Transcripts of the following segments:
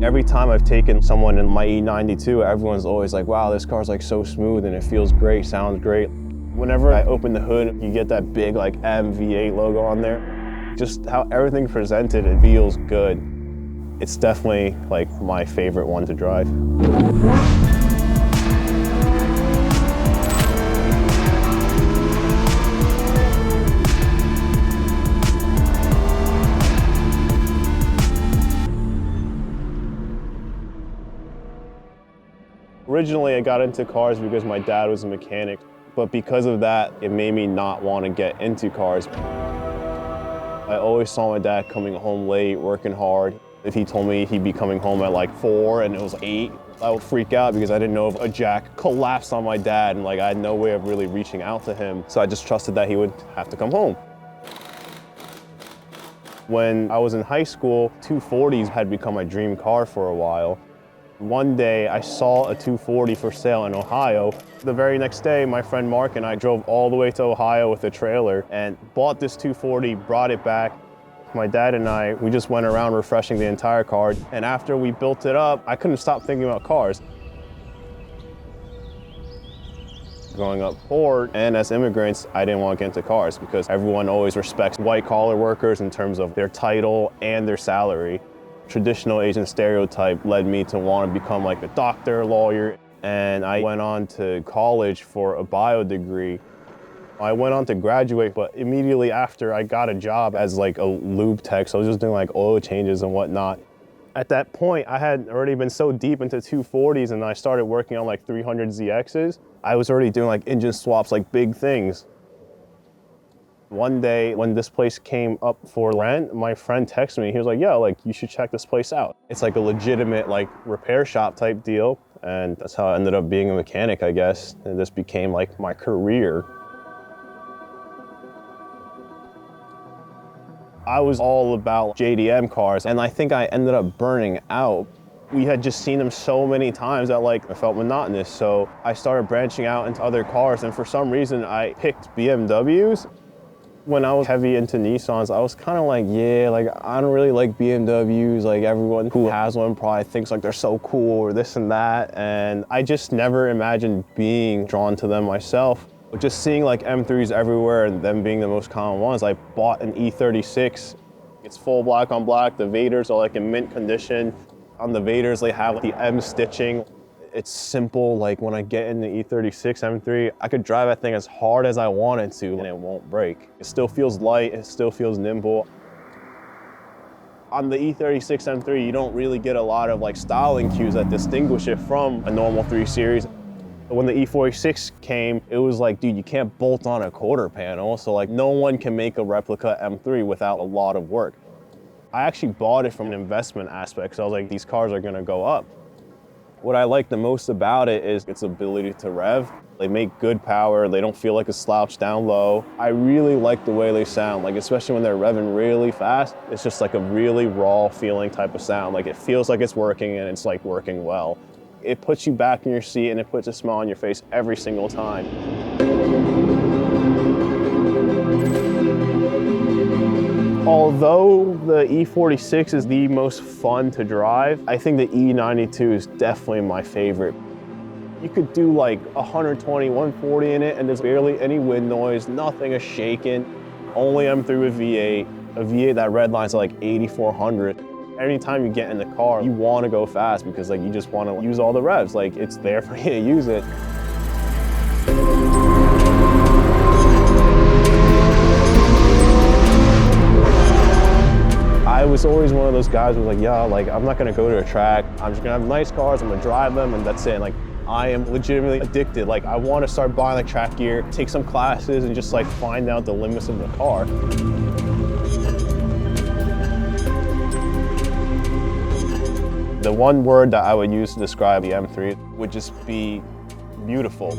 Every time I've taken someone in my E92, everyone's always like, wow, this car's like so smooth and it feels great, sounds great. Whenever I open the hood, you get that big like M3 logo on there. Just how everything presented, it feels good. It's definitely like my favorite one to drive. Originally, I got into cars because my dad was a mechanic, but because of that, it made me not want to get into cars. I always saw my dad coming home late, working hard. If he told me he'd be coming home at like 4 and it was 8, I would freak out because I didn't know if a jack collapsed on my dad and like I had no way of really reaching out to him. So I just trusted that he would have to come home. When I was in high school, 240s had become my dream car for a while. One day I saw a 240 for sale in Ohio. The very next day, my friend Mark and I drove all the way to Ohio with a trailer and bought this 240, brought it back. My dad and I, we just went around refreshing the entire car. And after we built it up, I couldn't stop thinking about cars. Growing up poor and as immigrants, I didn't want to get into cars because everyone always respects white-collar workers in terms of their title and their salary. Traditional Asian stereotype led me to want to become like a doctor, lawyer, and I went on to college for a bio degree. I went on to graduate, but immediately after I got a job as like a lube tech, so I was just doing like oil changes and whatnot. At that point, I had already been so deep into 240s and I started working on like 300ZXs. I was already doing like engine swaps, like big things. One day when this place came up for rent, my friend texted me. He was like, yo, like you should check this place out. It's like a legitimate like repair shop type deal. And that's how I ended up being a mechanic, I guess. And this became like my career. I was all about JDM cars and I think I ended up burning out. We had just seen them so many times that like I felt monotonous. So I started branching out into other cars and for some reason I picked BMWs. When I was heavy into Nissans, I was kind of like, yeah, like I don't really like BMWs. Like everyone who has one probably thinks like they're so cool or this and that. And I just never imagined being drawn to them myself. Just seeing like M3s everywhere and them being the most common ones, I bought an E36. It's full black on black. The Vaders are like in mint condition. On the Vaders, they have the M stitching. It's simple, like when I get in the E36 M3, I could drive that thing as hard as I wanted to and it won't break. It still feels light, it still feels nimble. On the E36 M3, you don't really get a lot of like styling cues that distinguish it from a normal 3 Series. When the E46 came, it was like, dude, you can't bolt on a quarter panel, so like no one can make a replica M3 without a lot of work. I actually bought it from an investment aspect, so I was like, these cars are gonna go up. What I like the most about it is its ability to rev. They make good power, they don't feel like a slouch down low. I really like the way they sound, like especially when they're revving really fast, it's just like a really raw feeling type of sound. Like it feels like it's working and it's like working well. It puts you back in your seat and it puts a smile on your face every single time. Although the E46 is the most fun to drive, I think the E92 is definitely my favorite. You could do like 120, 140 in it and there's barely any wind noise, nothing is shaking. Only M3 with V8, a V8 that redlines at like 8,400. Anytime you get in the car, you want to go fast because like you just want to use all the revs. Like it's there for you to use it. I was always one of those guys who was like, yeah, like I'm not gonna go to a track. I'm just gonna have nice cars, I'm gonna drive them and that's it. Like I am legitimately addicted. Like I want to start buying like track gear, take some classes and just like find out the limits of the car. The one word that I would use to describe the M3 would just be beautiful.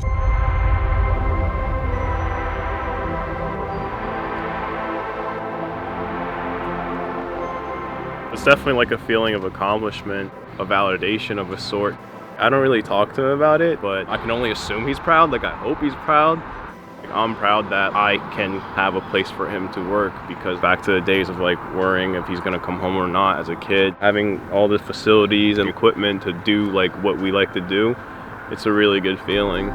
It's definitely like a feeling of accomplishment, a validation of a sort. I don't really talk to him about it, but I can only assume he's proud. Like I hope he's proud. I'm proud that I can have a place for him to work, because back to the days of like worrying if he's gonna come home or not as a kid, having all the facilities and equipment to do like what we like to do, it's a really good feeling.